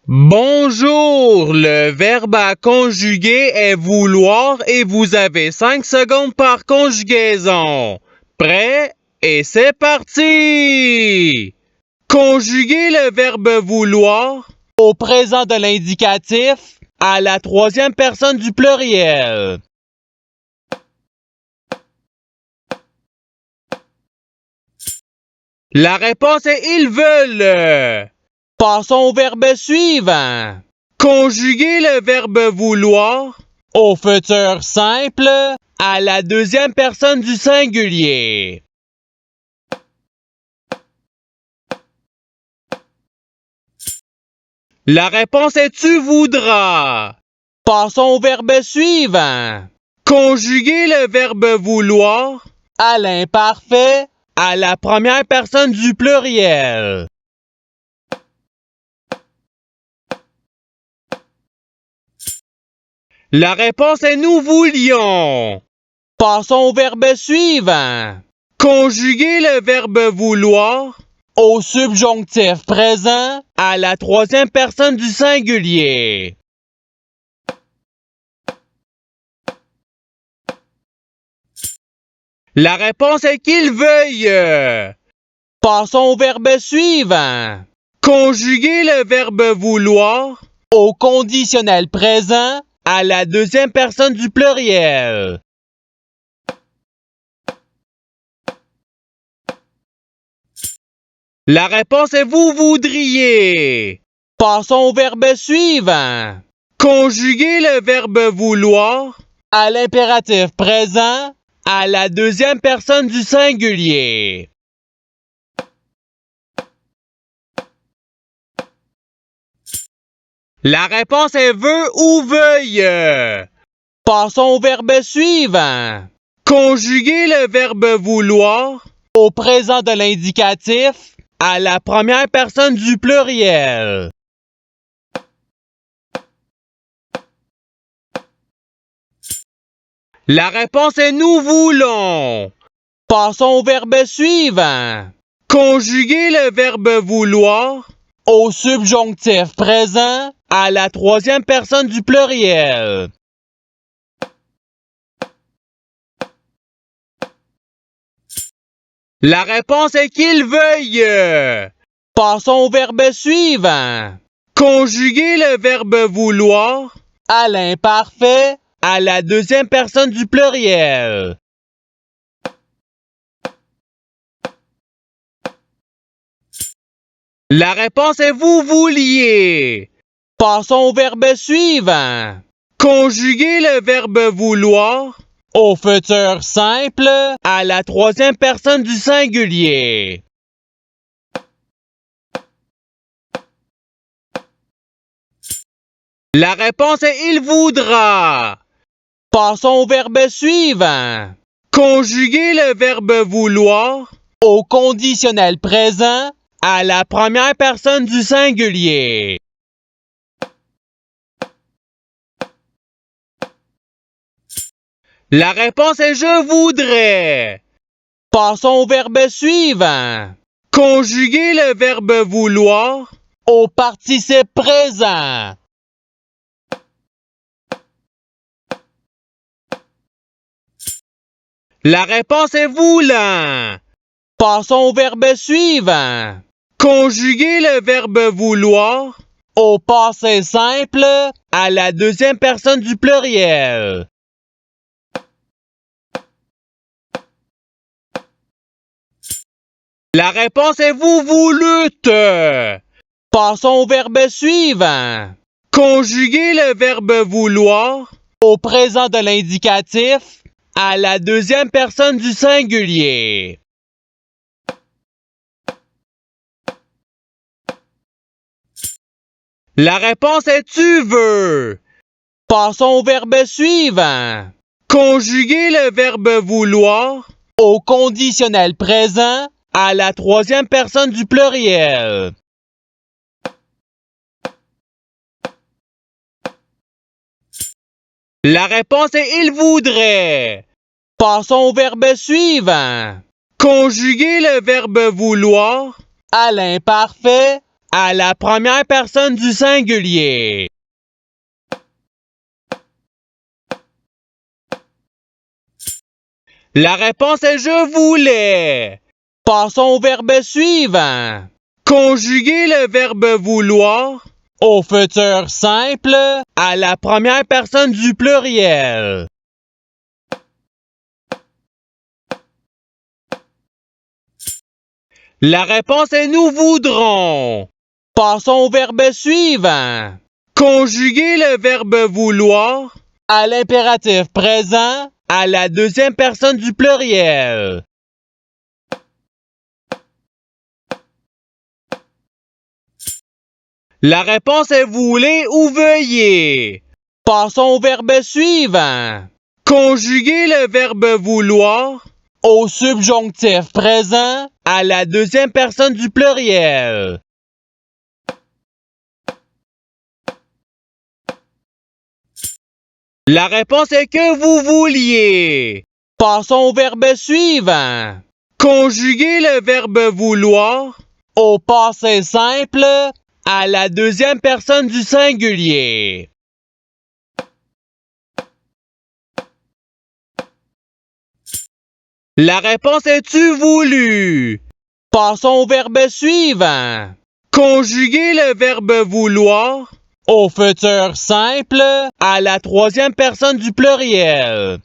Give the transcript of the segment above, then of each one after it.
Bonjour, le verbe à conjuguer est vouloir et vous avez 5 secondes par conjugaison. Prêt? Et c'est parti! Conjuguer le verbe vouloir au présent de l'indicatif à la troisième personne du pluriel. La réponse est ils veulent. Passons au verbe suivant. Conjuguer le verbe vouloir au futur simple à la deuxième personne du singulier. La réponse est tu voudras. Passons au verbe suivant. Conjuguer le verbe vouloir à l'imparfait à la première personne du pluriel. La réponse est nous voulions. Passons au verbe suivant. Conjuguer le verbe vouloir au subjonctif présent à la troisième personne du singulier. La réponse est qu'il veuille. Passons au verbe suivant. Conjuguer le verbe vouloir au conditionnel présent à la deuxième personne du pluriel. La réponse est vous voudriez. Passons au verbe suivant. Conjuguer le verbe vouloir à l'impératif présent à la deuxième personne du singulier. La réponse est veut ou veuille. Passons au verbe suivant. Conjuguer le verbe vouloir au présent de l'indicatif à la première personne du pluriel. La réponse est nous voulons. Passons au verbe suivant. Conjuguer le verbe vouloir au subjonctif présent à la troisième personne du pluriel. La réponse est qu'il veuille. Passons au verbe suivant. Conjuguer le verbe vouloir à l'imparfait à la deuxième personne du pluriel. La réponse est vous vouliez. Passons au verbe suivant. Conjuguer le verbe vouloir au futur simple à la troisième personne du singulier. La réponse est il voudra. Passons au verbe suivant. Conjuguer le verbe vouloir au conditionnel présent à la première personne du singulier. La réponse est je voudrais. Passons au verbe suivant. Conjuguer le verbe vouloir au participe présent. La réponse est voulant. Passons au verbe suivant. Conjuguer le verbe vouloir au passé simple à la deuxième personne du pluriel. La réponse est vous voulûtes. Passons au verbe suivant. Conjuguer le verbe vouloir au présent de l'indicatif à la deuxième personne du singulier. La réponse est tu veux. Passons au verbe suivant. Conjuguer le verbe vouloir au conditionnel présent à la troisième personne du pluriel. La réponse est il voudrait. Passons au verbe suivant. Conjuguer le verbe vouloir à l'imparfait à la première personne du singulier. La réponse est je voulais. Passons au verbe suivant. Conjuguer le verbe vouloir au futur simple à la première personne du pluriel. La réponse est nous voudrons. Passons au verbe suivant. Conjuguer le verbe vouloir à l'impératif présent à la deuxième personne du pluriel. La réponse est voulez ou veuillez. Passons au verbe suivant. Conjuguer le verbe vouloir au subjonctif présent à la deuxième personne du pluriel. La réponse est que vous vouliez. Passons au verbe suivant. Conjuguer le verbe vouloir au passé simple à la deuxième personne du singulier. La réponse est tu voulu. Passons au verbe suivant. Conjuguer le verbe vouloir au futur simple à la troisième personne du pluriel.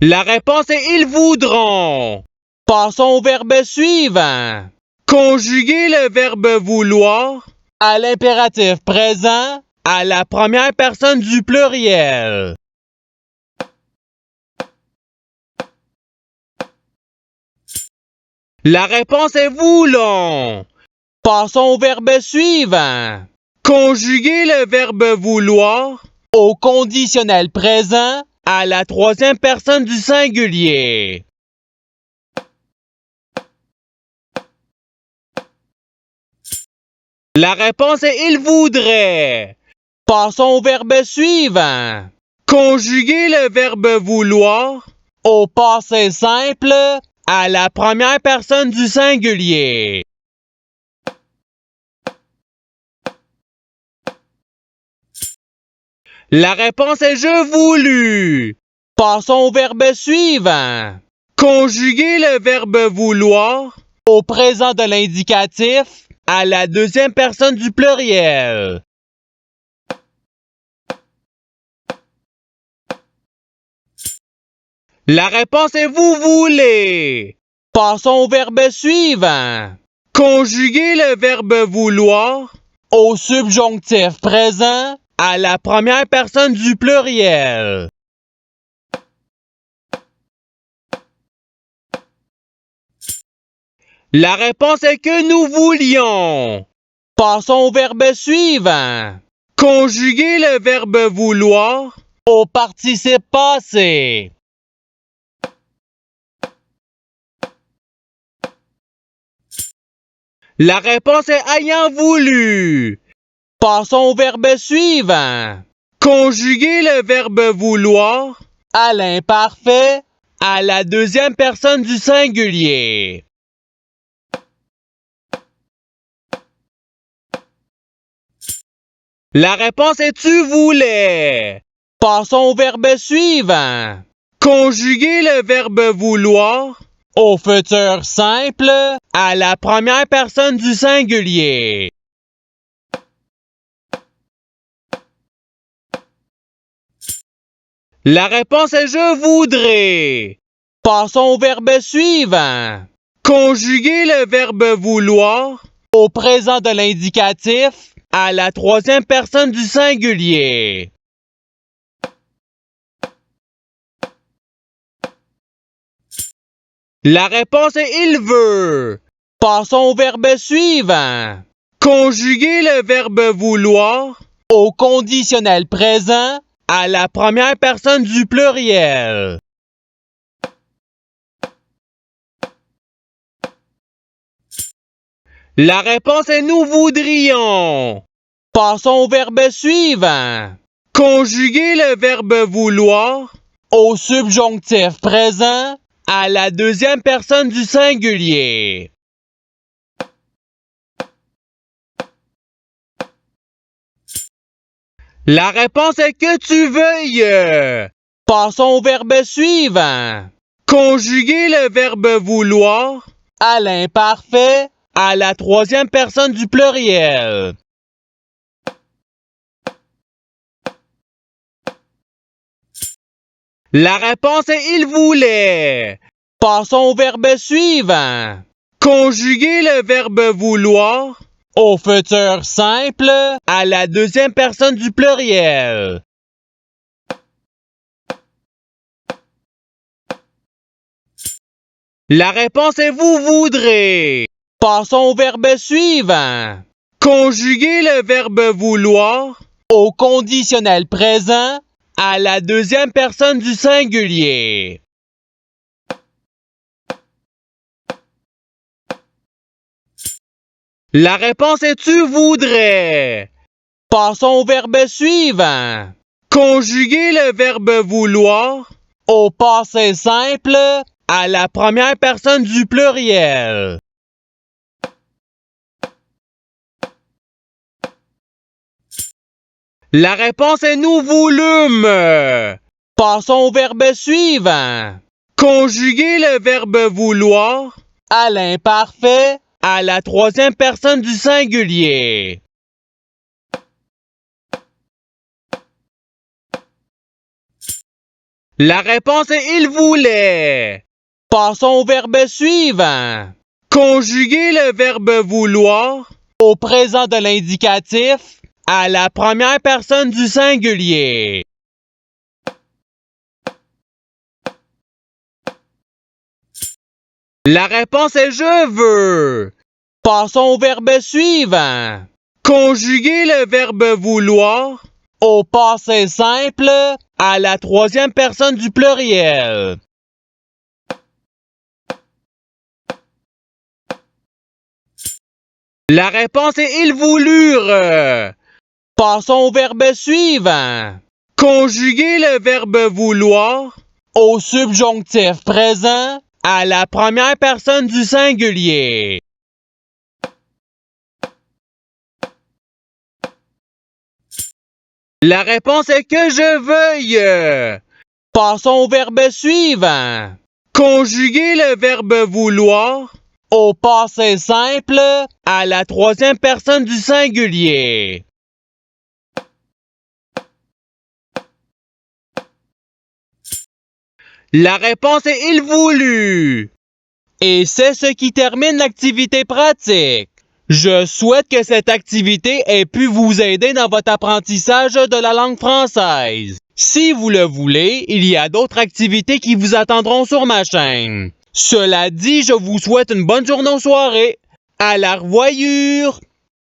La réponse est ils voudront. Passons au verbe suivant. Conjuguer le verbe vouloir à l'impératif présent à la première personne du pluriel. La réponse est voulons. Passons au verbe suivant. Conjuguer le verbe vouloir au conditionnel présent à la troisième personne du singulier. La réponse est il voudrait. Passons au verbe suivant. Conjuguer le verbe vouloir au passé simple à la première personne du singulier. La réponse est je voulu. Passons au verbe suivant. Conjuguer le verbe vouloir au présent de l'indicatif à la deuxième personne du pluriel. La réponse est vous voulez. Passons au verbe suivant. Conjuguer le verbe vouloir au subjonctif présent à la première personne du pluriel. La réponse est que nous voulions. Passons au verbe suivant. Conjuguer le verbe vouloir au participe passé. La réponse est ayant voulu. Passons au verbe suivant. Conjuguer le verbe vouloir à l'imparfait à la deuxième personne du singulier. La réponse est tu voulais. Passons au verbe suivant. Conjuguer le verbe vouloir au futur simple à la première personne du singulier. La réponse est je voudrais. Passons au verbe suivant. Conjuguer le verbe vouloir au présent de l'indicatif à la troisième personne du singulier. La réponse est il veut. Passons au verbe suivant. Conjuguer le verbe vouloir au conditionnel présent à la première personne du pluriel. La réponse est nous voudrions. Passons au verbe suivant. Conjuguer le verbe vouloir au subjonctif présent à la deuxième personne du singulier. La réponse est que tu veuilles. Passons au verbe suivant. Conjuguer le verbe vouloir à l'imparfait à la troisième personne du pluriel. La réponse est il voulait. Passons au verbe suivant. Conjuguer le verbe vouloir au futur simple à la deuxième personne du pluriel. La réponse est vous voudrez. Passons au verbe suivant. Conjuguer le verbe vouloir au conditionnel présent à la deuxième personne du singulier. La réponse est tu voudrais. Passons au verbe suivant. Conjuguer le verbe vouloir au passé simple à la première personne du pluriel. La réponse est nous voulûmes. Passons au verbe suivant. Conjuguer le verbe vouloir à l'imparfait à la troisième personne du singulier. La réponse est il voulait. Passons au verbe suivant. Conjuguer le verbe vouloir au présent de l'indicatif à la première personne du singulier. La réponse est je veux. Passons au verbe suivant. Conjuguer le verbe vouloir au passé simple à la troisième personne du pluriel. La réponse est ils voulurent. Passons au verbe suivant. Conjuguer le verbe vouloir au subjonctif présent à la première personne du singulier. La réponse est que je veuille. Passons au verbe suivant. Conjuguer le verbe vouloir au passé simple à la troisième personne du singulier. La réponse est il voulut. Et c'est ce qui termine l'activité pratique. Je souhaite que cette activité ait pu vous aider dans votre apprentissage de la langue française. Si vous le voulez, il y a d'autres activités qui vous attendront sur ma chaîne. Cela dit, je vous souhaite une bonne journée ou soirée. À la revoyure!